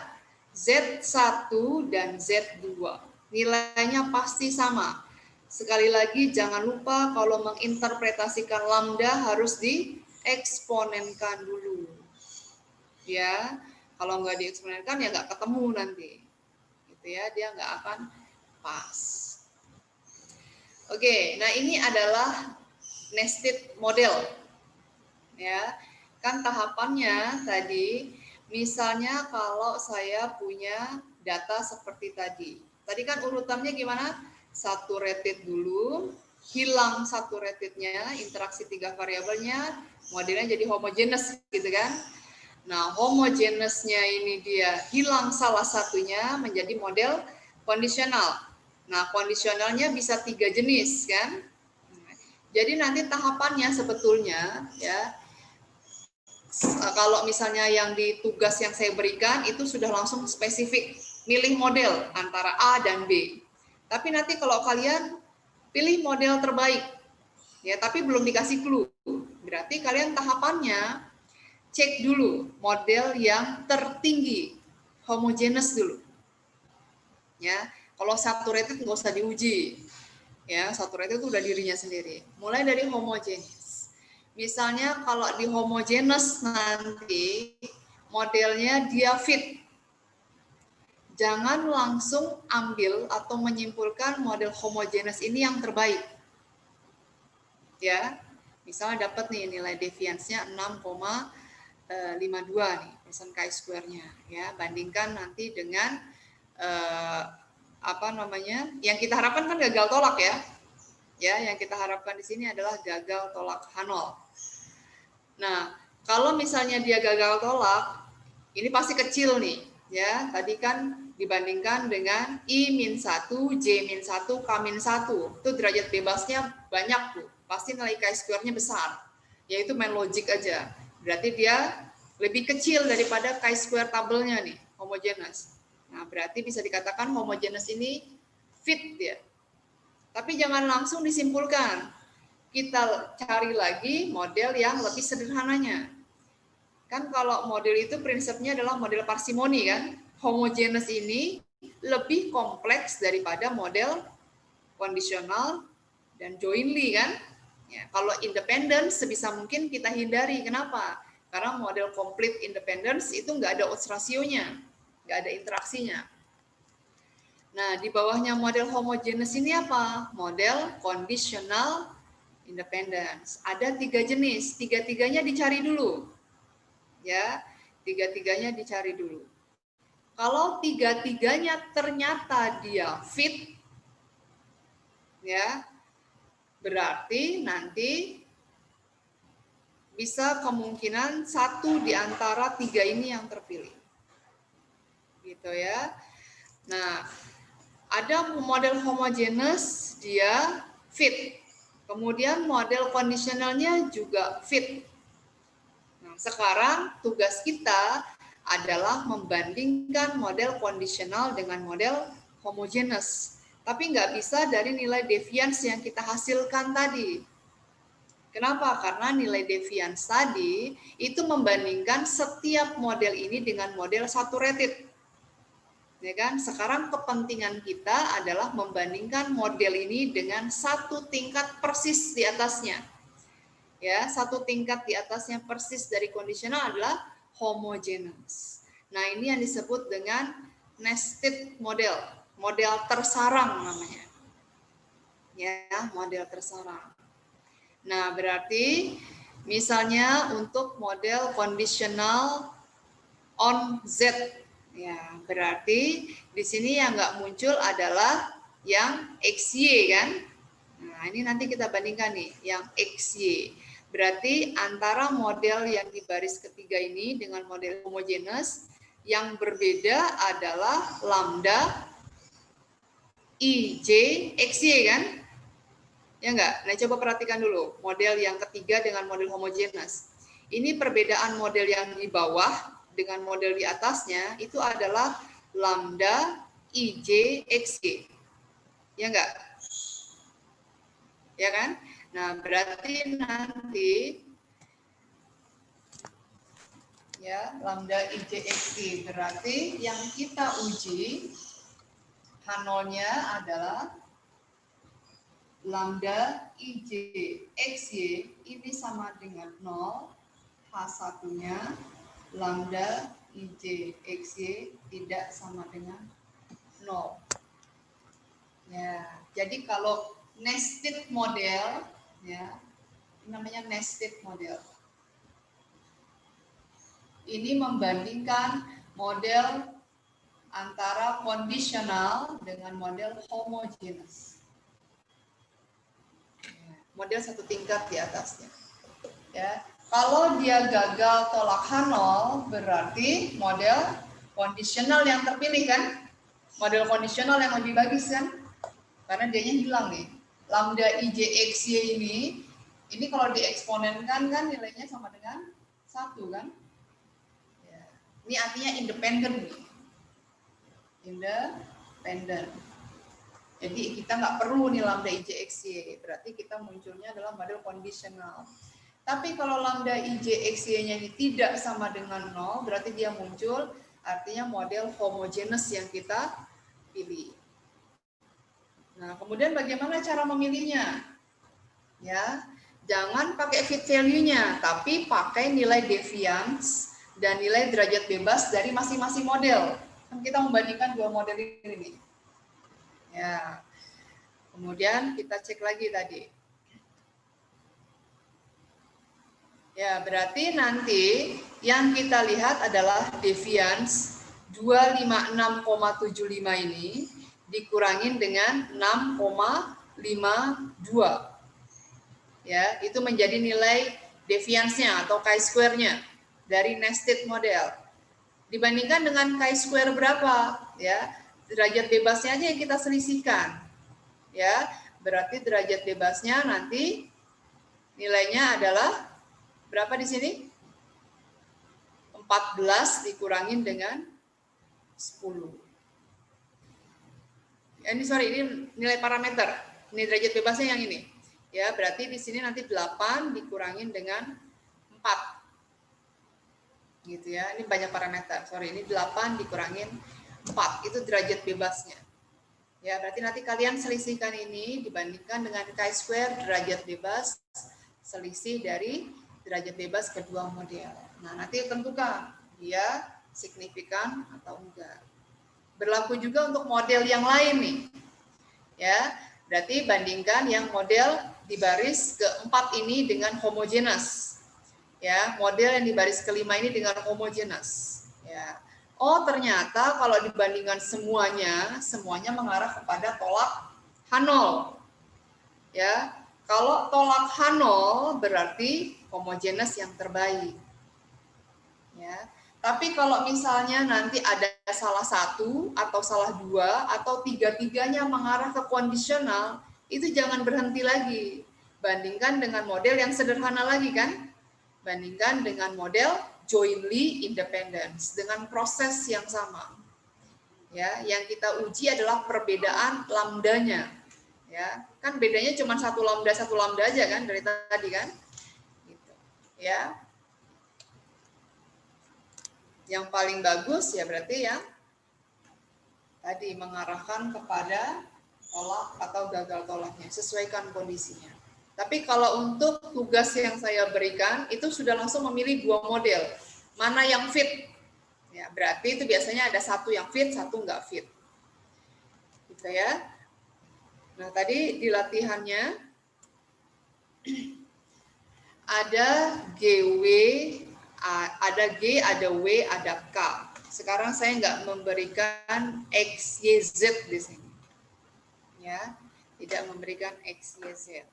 Z1 dan Z2. Nilainya pasti sama. Sekali lagi jangan lupa kalau menginterpretasikan lambda harus dieksponenkan dulu. Ya, kalau nggak dieksponenkan ya nggak ketemu nanti. Gitu ya, dia nggak akan pas. Oke, nah ini adalah nested model. Ya, kan tahapannya tadi, misalnya kalau saya punya data seperti tadi. Tadi kan urutannya gimana? Satu rated dulu, hilang satu ratednya, interaksi 3 variabelnya, modelnya jadi homogeneous gitu kan. Nah, homogeneousnya ini dia hilang salah satunya menjadi model kondisional. Nah, kondisionalnya bisa 3 jenis kan. Jadi nanti tahapannya sebetulnya ya, kalau misalnya yang di tugas yang saya berikan itu sudah langsung spesifik milih model antara A dan B. Tapi nanti kalau kalian pilih model terbaik ya, tapi belum dikasih clue, berarti kalian tahapannya cek dulu model yang tertinggi, homogeneous dulu. Ya, kalau saturated nggak usah diuji. Ya, saturated itu udah dirinya sendiri. Mulai dari homogeneous. Misalnya kalau di homogeneous nanti modelnya dia fit. Jangan langsung ambil atau menyimpulkan model homogeneous ini yang terbaik. Ya, misalnya dapat nih nilai deviance-nya 6,52 nih persen chi-square-nya ya, bandingkan nanti dengan apa namanya, yang kita harapkan kan gagal tolak ya. Ya, yang kita harapkan di sini adalah gagal tolak H0. Nah, kalau misalnya dia gagal tolak, ini pasti kecil nih ya. Tadi kan dibandingkan dengan I-1, J-1, K-1, itu derajat bebasnya banyak tuh. Pasti nilai chi-square-nya besar. Yaitu main logik aja. Berarti dia lebih kecil daripada chi-square tabelnya nih, homogeneous. Nah, berarti bisa dikatakan homogeneous ini fit dia. Tapi jangan langsung disimpulkan. Kita cari lagi model yang lebih sederhananya. Kan kalau model itu prinsipnya adalah model parsimoni kan. Homogeneous ini lebih kompleks daripada model kondisional dan jointly kan. Ya, kalau independence sebisa mungkin kita hindari. Kenapa? Karena model complete independence itu nggak ada odds rasionya, nggak ada interaksinya. Nah, di bawahnya model homogeneous ini apa? Model conditional independence. Ada 3 jenis, tiga-tiganya dicari dulu. Ya, tiga-tiganya dicari dulu. Kalau tiga-tiganya ternyata dia fit, ya, berarti nanti bisa kemungkinan satu di antara 3 ini yang terpilih. Gitu ya. Nah, ada model homogeneous dia fit. Kemudian model kondisionalnya juga fit. Nah, sekarang tugas kita adalah membandingkan model kondisional dengan model homogeneous. Tapi nggak bisa dari nilai deviance yang kita hasilkan tadi. Kenapa? Karena nilai deviance tadi itu membandingkan setiap model ini dengan model saturated. Ya kan? Sekarang kepentingan kita adalah membandingkan model ini dengan satu tingkat persis di atasnya. Ya, satu tingkat di atasnya persis dari kondisional adalah homogeneous. Nah, ini yang disebut dengan nested model, model tersarang namanya. Ya, model tersarang. Nah, berarti misalnya untuk model kondisional on Z, ya berarti di sini yang nggak muncul adalah yang XY kan. Nah, ini nanti kita bandingkan nih, yang XY. Berarti antara model yang di baris ketiga ini dengan model homogeneous, yang berbeda adalah lambda IJ XY kan? Ya enggak? Nah, coba perhatikan dulu model yang ketiga dengan model homogeneous. Ini perbedaan model yang di bawah dengan model di atasnya itu adalah lambda IJ XY. Ya enggak? Ya kan? Nah, berarti nanti Ya, lambda IJXY berarti yang kita uji H0-nya adalah lambda IJXY ini sama dengan 0, H1-nya lambda IJXY tidak sama dengan 0. Ya, jadi kalau nested model, ya, ini namanya nested model. Ini membandingkan model antara kondisional dengan model homogeneous. Model satu tingkat di atasnya. Ya, kalau dia gagal tolak H0 berarti model kondisional yang terpilih kan? Model kondisional yang lebih bagus kan? Karena dia-nya hilang nih. Lambda IJXY ini kalau dieksponenkan kan nilainya sama dengan 1 kan? Ya. Ini artinya independen nih. Independen. Jadi kita nggak perlu nih lambda IJXY, berarti kita munculnya adalah model kondisional. Tapi kalau lambda IJXY-nya ini tidak sama dengan 0, berarti dia muncul artinya model homogeneous yang kita pilih. Nah, kemudian bagaimana cara memilihnya? Ya, jangan pakai fit value-nya, tapi pakai nilai deviance dan nilai derajat bebas dari masing-masing model. Kan kita membandingkan dua model ini. Ya. Kemudian kita cek lagi tadi. Ya, berarti nanti yang kita lihat adalah deviance 256,75 ini dikurangin dengan 6,52. Ya, itu menjadi nilai deviance-nya atau chi-square-nya dari nested model. Dibandingkan dengan chi-square berapa? Ya, derajat bebasnya aja yang kita selisihkan. Ya, berarti derajat bebasnya nanti nilainya adalah berapa di sini? 14 dikurangin dengan 10. Ini nilai parameter. Ini derajat bebasnya yang ini. Ya, berarti di sini nanti 8 dikurangin dengan 4. Gitu ya. Ini banyak parameter. Ini 8 dikurangin 4. Itu derajat bebasnya. Ya, berarti nanti kalian selisihkan ini dibandingkan dengan chi-square derajat bebas selisih dari derajat bebas kedua model. Nah, nanti tentukan dia signifikan atau enggak. Berlaku juga untuk model yang lain nih. Ya, berarti bandingkan yang model di baris keempat ini dengan homogeneous. Ya, model yang di baris kelima ini dengan homogeneous. Ya. Oh, ternyata kalau dibandingkan semuanya mengarah kepada tolak H0. Ya, kalau tolak H0 berarti homogeneous yang terbaik. Ya. Tapi kalau misalnya nanti ada salah satu atau salah dua atau tiga-tiganya mengarah ke kondisional, itu jangan berhenti lagi. Bandingkan dengan model yang sederhana lagi kan? Bandingkan dengan model jointly independence dengan proses yang sama. Ya, yang kita uji adalah perbedaan lambdanya. Ya, kan bedanya cuma satu lambda aja kan dari tadi kan? Gitu. Ya. Yang paling bagus ya berarti yang tadi mengarahkan kepada tolak atau gagal tolaknya, sesuaikan kondisinya. Tapi kalau untuk tugas yang saya berikan itu sudah langsung memilih dua model, mana yang fit. Ya, berarti itu biasanya ada satu yang fit, satu nggak fit. Gitu ya. Nah, tadi di latihannya ada GW, ada G, ada W, ada K. Sekarang saya nggak memberikan X, Y, Z di sini. Ya, tidak memberikan X, Y, Z.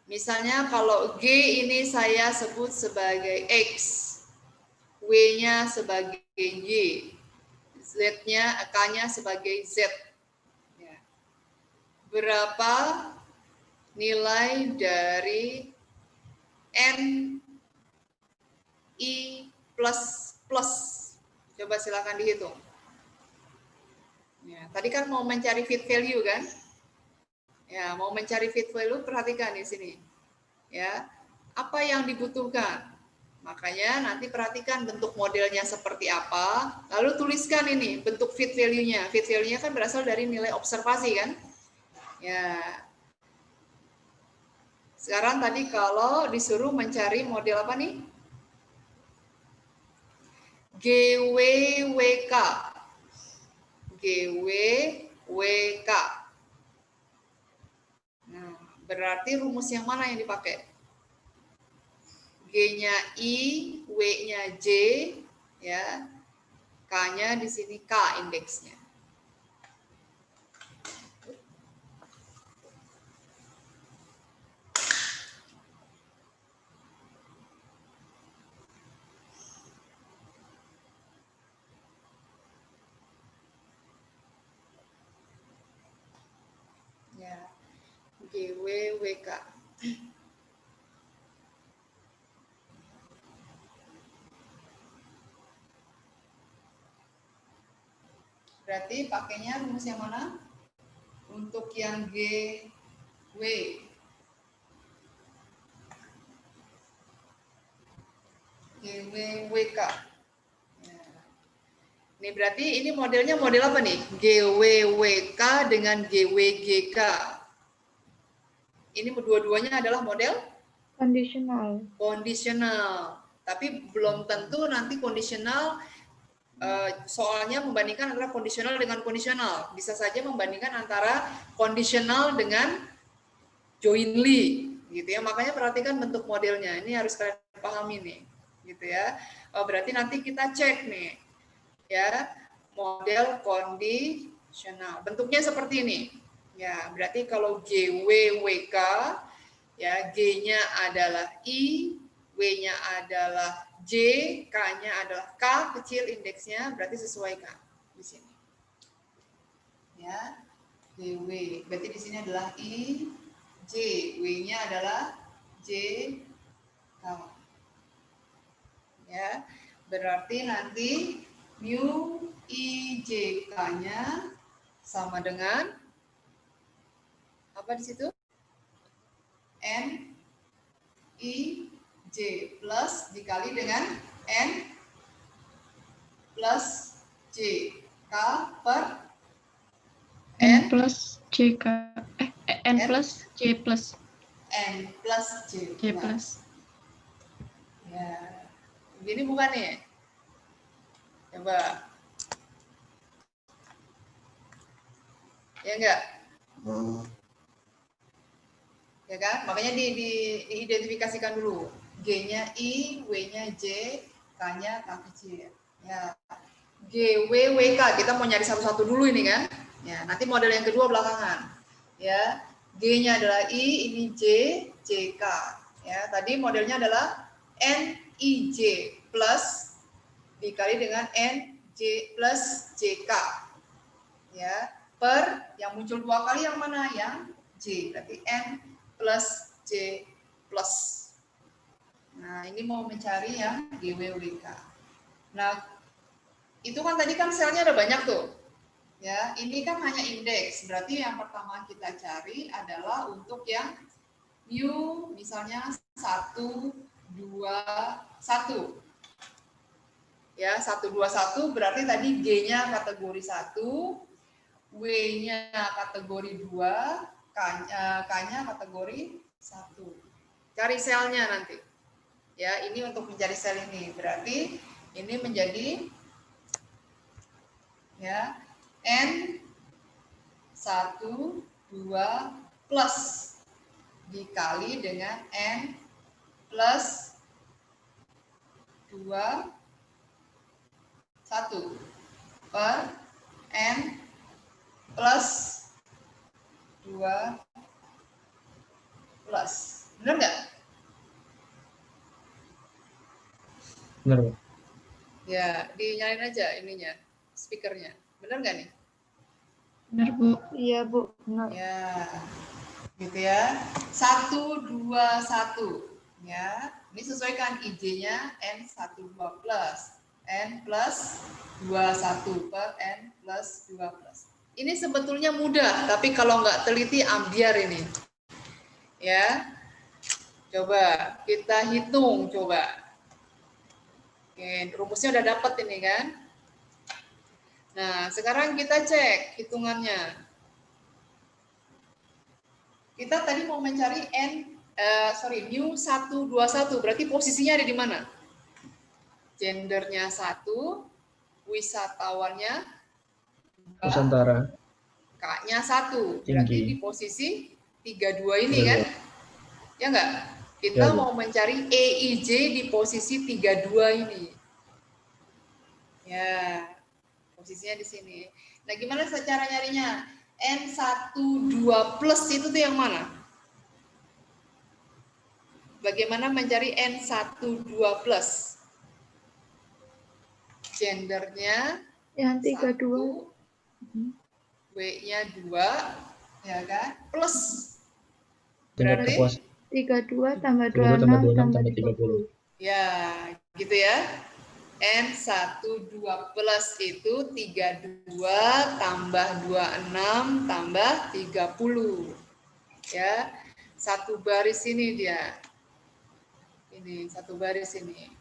Misalnya kalau G ini saya sebut sebagai X, W-nya sebagai Y, Z-nya, K-nya sebagai Z. Ya. Berapa nilai dari N I plus. Coba silakan dihitung. Ya, tadi kan mau mencari fit value kan? Ya, mau mencari fit value perhatikan di sini. Ya, apa yang dibutuhkan? Makanya nanti perhatikan bentuk modelnya seperti apa, lalu tuliskan ini bentuk fit value-nya. Fit value-nya kan berasal dari nilai observasi kan? Ya. Sekarang tadi kalau disuruh mencari model apa nih? GWWK. GWWK. Nah, berarti rumus yang mana yang dipakai? G-nya I, W-nya J, ya. K-nya di sini K indeksnya. Ya. GWWK. Berarti pakainya rumus yang mana? Untuk yang GW. GWWK. Ya. Ini berarti ini modelnya model apa nih? GWWK dengan GWGK. Ini dua-duanya adalah model Conditional. kondisional. Tapi belum tentu nanti kondisional soalnya membandingkan antara kondisional dengan kondisional. Bisa saja membandingkan antara kondisional dengan jointly gitu ya. Makanya perhatikan bentuk modelnya. Ini harus kalian pahami nih. Gitu ya. Berarti nanti kita cek nih. Ya, model kondisional. Bentuknya seperti ini. Ya, berarti kalau GWWK ya G-nya adalah I, W-nya adalah J, K-nya adalah K kecil indeksnya, berarti sesuaikan di sini. Ya, GW. Berarti di sini adalah I, J, W-nya adalah J, K. Ya, berarti nanti mu I, J, K-nya sama dengan apa di situ? N, I, J plus dikali dengan N plus J K per N plus J K. N plus J plus. N plus J J plus. Ya, begini bukan nih? Coba. Ya enggak? Ya kan? Makanya diidentifikasikan dulu. G-nya I, W-nya J, K-nya K kecil. Ya. GWWK, kita mau nyari satu-satu dulu ini kan? Ya, nanti model yang kedua belakangan. Ya. G-nya adalah I, ini J, JK. Ya, tadi modelnya adalah NIJ plus dikali dengan NJ plus JK. Ya, per yang muncul dua kali yang mana? Yang J, berarti N plus J plus. Nah, ini mau mencari yang GWWK. Nah, itu kan tadi kan selnya ada banyak tuh. Ya, ini kan hanya indeks. Berarti yang pertama kita cari adalah untuk yang mu misalnya 1, 2, 1. Ya, 1, 2, 1 berarti tadi G-nya kategori 1, W-nya kategori 2, K-nya kategori 1. Cari selnya nanti. Ya, ini untuk mencari sel ini. Berarti ini menjadi ya N 1, 2 plus dikali dengan N plus 2, 1 per N plus 2 plus. Benar nggak? Benar, Bu. Ya, dinyalain aja ininya, speakernya. Benar nggak nih? Benar, Bu. Iya, Bu. Benar. Ya, gitu ya. 1, 2, 1. Ya, ini sesuaikan IJ-nya N12 plus. N plus 21 per N plus 2 plus. Ini sebetulnya mudah, tapi kalau nggak teliti ambiar ini. Ya, coba kita hitung, coba. Oke, rumusnya udah dapat ini kan. Nah, sekarang kita cek hitungannya. Kita tadi mau mencari mu 121, berarti posisinya ada di mana? Gendernya 1, wisatawannya 2, Nusantara. K-nya 1, berarti Tinggi. di posisi 32 ini kan? Ya enggak? Kita Ya, Bu. mau mencari EIJ di posisi 32 ini. Ya, posisinya di sini. Nah, gimana cara nyarinya? N12 plus itu tuh yang mana? Bagaimana mencari N12 plus? Gendernya Yang 32. 1, W-nya 2, ya kan? Plus. Tingkat Berarti kepuasan 32 tambah 32 tambah 26 26 tambah tambah 30. 30. ya, gitu ya. N12 plus itu 32 tambah 26 tambah 30. Ya, satu baris ini dia. Ini satu baris ini.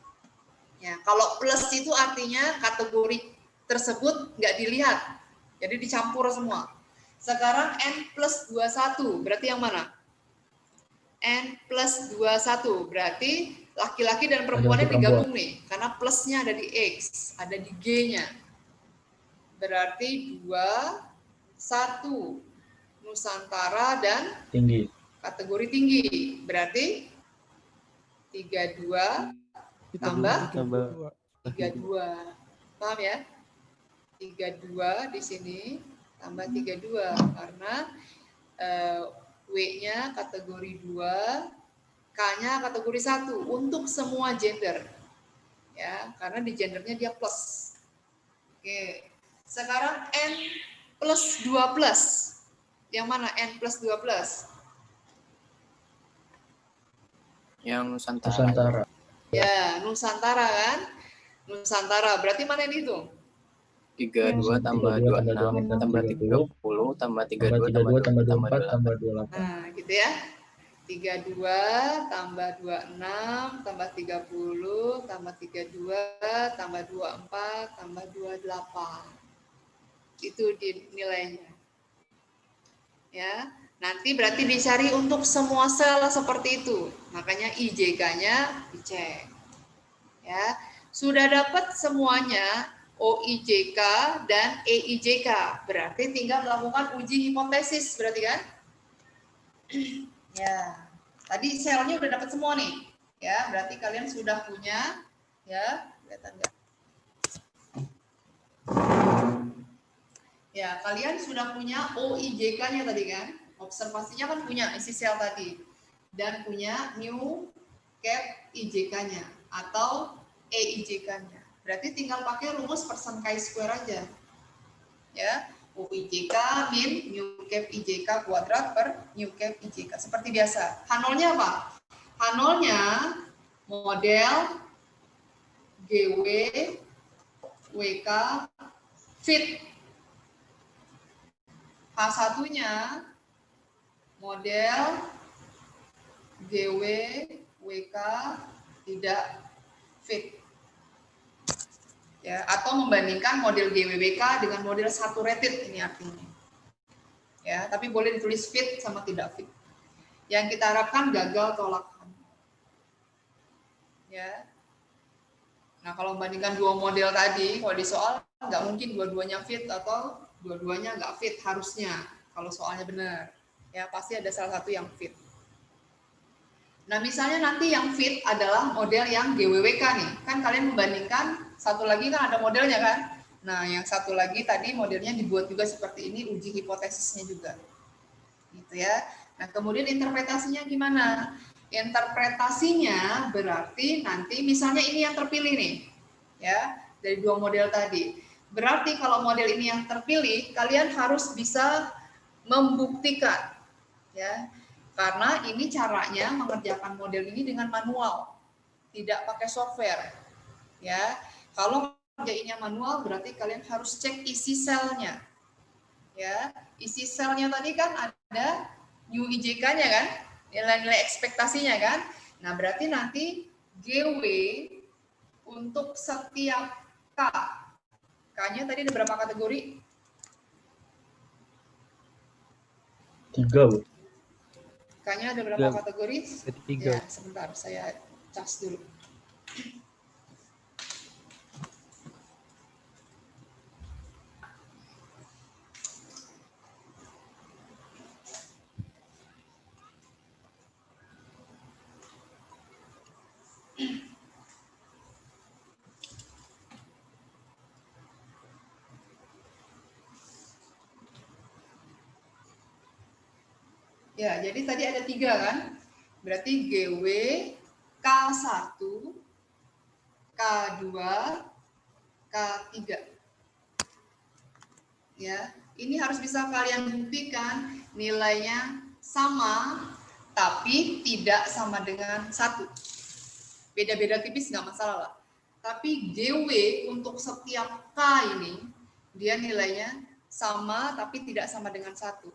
Ya, kalau plus itu artinya kategori tersebut nggak dilihat. Jadi dicampur semua. Sekarang N plus 21, berarti yang mana? N plus 21, berarti laki-laki dan perempuannya Laki-laki digabung nih. Karena plusnya ada di X, ada di G-nya. Berarti 2, 1. Nusantara dan Tinggi. kategori tinggi. Berarti 32 tambah 32. Paham ya? 32 di sini tambah 32 karena W-nya kategori 2, K-nya kategori 1 untuk semua gender. Ya, karena di gendernya dia plus. Oke. Sekarang N plus 2 plus. Yang mana N plus 2 plus? Yang Nusantara. Nusantara. Ya, Nusantara kan? Nusantara. Berarti mana ini tuh? 32 tambah 26 tambah 30 tambah 32 tambah 24 tambah 28. Nah, gitu ya. 32 tambah 26 tambah 30 tambah 32 tambah 24 tambah 28. Itu nilainya. Ya. Nanti berarti dicari untuk semua sel seperti itu. Makanya IJK-nya dicek. Ya. Sudah dapat semuanya OIJK dan EIJK. Berarti tinggal melakukan uji hipotesis, berarti kan? Ya. Tadi selnya udah dapat semua nih. Ya, berarti kalian sudah punya, ya, kelihatan nggak? Ya, kalian sudah punya OIJK-nya tadi kan? Observasinya kan punya isi sel tadi. Dan punya new cap IJK-nya atau EIJK-nya. Berarti tinggal pakai rumus persen chi-square aja. Ya, OIJK min new cap IJK kuadrat per new cap IJK. Seperti biasa. H0-nya apa? H0-nya model GW WK fit. H1-nya model GW WK tidak fit. Ya, atau membandingkan model GWWK dengan model saturated ini artinya. Ya, tapi boleh ditulis fit sama tidak fit. Yang kita harapkan gagal tolakan. Ya. Nah, kalau membandingkan dua model tadi, kalau di soal nggak mungkin dua-duanya fit atau dua-duanya nggak fit harusnya. Kalau soalnya benar, ya pasti ada salah satu yang fit. Nah, misalnya nanti yang fit adalah model yang GWWK nih. Kan kalian membandingkan, satu lagi kan ada modelnya kan? Nah, yang satu lagi tadi modelnya dibuat juga seperti ini, uji hipotesisnya juga. Gitu ya. Nah, kemudian interpretasinya gimana? Interpretasinya berarti nanti misalnya ini yang terpilih nih. Ya, dari dua model tadi. Berarti kalau model ini yang terpilih, kalian harus bisa membuktikan. Ya. Karena ini caranya mengerjakan model ini dengan manual, tidak pakai software. Ya, kalau kerjainnya manual berarti kalian harus cek isi selnya. Ya, isi selnya tadi kan ada new IJK-nya kan, nilai-nilai ekspektasinya kan. Nah, berarti nanti GW untuk setiap K. K-nya tadi ada berapa kategori? 3, Bu. K-nya ada berapa kategori? 3. Ya, sebentar, saya cas dulu. Ya, jadi tadi ada 3 kan? Berarti GW, K1, K2, K3. Ya, ini harus bisa kalian buktikan nilainya sama, tapi tidak sama dengan 1. Beda-beda tipis nggak masalah lah. Tapi GW untuk setiap K ini, dia nilainya sama, tapi tidak sama dengan 1.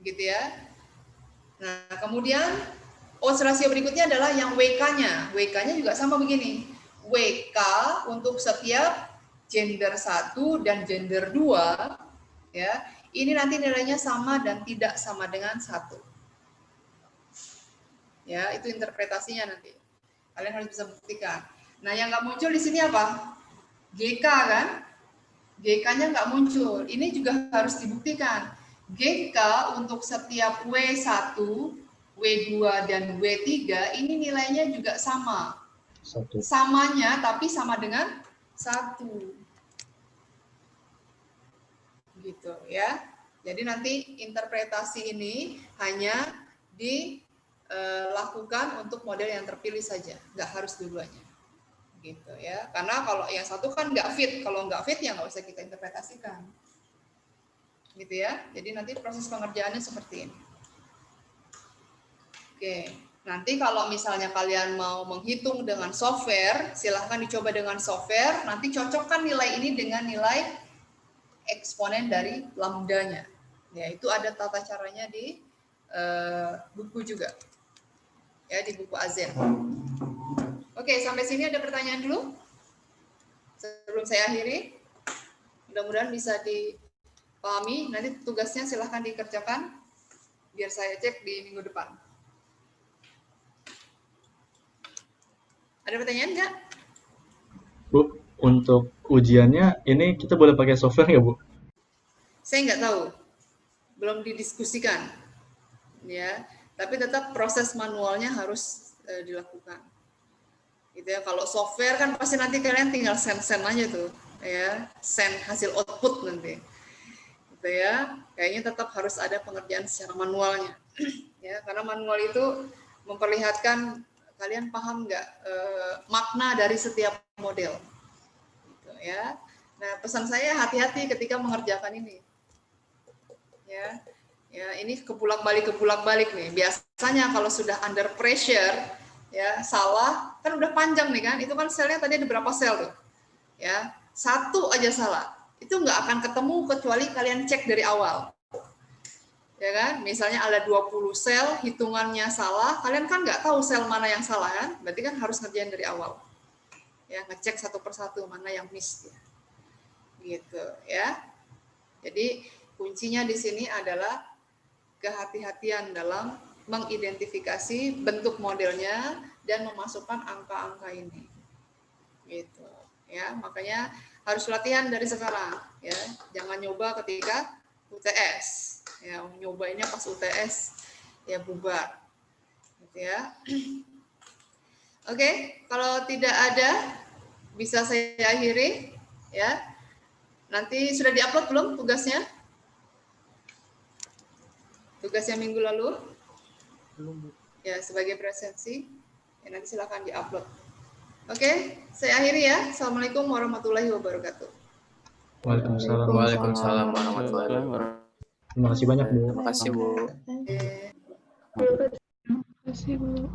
Gitu ya. Nah, kemudian odds rasio berikutnya adalah yang WK-nya. WK-nya juga sama begini. WK untuk setiap gender 1 dan gender 2, ya, ini nanti nilainya sama dan tidak sama dengan 1. Ya, itu interpretasinya nanti. Kalian harus bisa buktikan. Nah, yang nggak muncul di sini apa? GK kan? GK-nya nggak muncul. Ini juga harus dibuktikan. GK untuk setiap W1, W2, dan W3 ini nilainya juga sama. 1. Samanya tapi sama dengan 1. Gitu ya. Jadi nanti interpretasi ini hanya dilakukan untuk model yang terpilih saja, nggak harus dua-duanya. Gitu ya. Karena kalau yang satu kan nggak fit, kalau nggak fit ya nggak usah kita interpretasikan. Gitu ya. Jadi nanti proses pengerjaannya seperti ini. Oke, nanti kalau misalnya kalian mau menghitung dengan software, silahkan dicoba dengan software. Nanti cocokkan nilai ini dengan nilai eksponen dari lambdanya. Ya, itu ada tata caranya di buku juga. Ya, di buku Azen. Oke, sampai sini ada pertanyaan dulu? Sebelum saya akhiri, mudah-mudahan bisa dipahami. Nanti tugasnya silahkan dikerjakan, biar saya cek di minggu depan. Ada pertanyaan nggak? Bu, untuk ujiannya ini kita boleh pakai software nggak, Bu? Saya nggak tahu, belum didiskusikan, ya. Tapi tetap proses manualnya harus dilakukan. Gitu ya. Kalau software kan pasti nanti kalian tinggal send aja tuh, ya, send hasil output nanti. Gitu ya. Kayaknya tetap harus ada pengerjaan secara manualnya, ya. Karena manual itu memperlihatkan kalian paham nggak makna dari setiap model, gitu ya. Nah, pesan saya hati-hati ketika mengerjakan ini, ya. Ya, ini kebulak-balik nih. Biasanya kalau sudah under pressure, ya salah, kan udah panjang nih kan. Itu kan selnya tadi ada berapa sel tuh, ya. 1 aja salah, itu nggak akan ketemu kecuali kalian cek dari awal. Ya kan, misalnya ada 20 sel, hitungannya salah, kalian kan nggak tahu sel mana yang salah kan, berarti kan harus ngerjain dari awal. Ya, ngecek satu persatu mana yang miss. Gitu ya. Jadi kuncinya di sini adalah kehati-hatian dalam mengidentifikasi bentuk modelnya dan memasukkan angka-angka ini. Gitu ya, makanya harus latihan dari sekarang ya. Jangan nyoba ketika UTS. Ya, nyobainnya pas UTS ya bubar. Gitu ya. Oke, kalau tidak ada bisa saya akhiri ya. Nanti sudah diupload belum tugasnya? Tugasnya minggu lalu? Belum, Bu. Ya, sebagai presensi. Ya, nanti silakan diupload. Oke, saya akhiri ya. Assalamualaikum warahmatullahi wabarakatuh. Waalaikumsalam. Waalaikumsalam warahmatullahi wabarakatuh. Terima kasih banyak, Bu. Terima kasih, Bu. Oke. Terima kasih, Bu.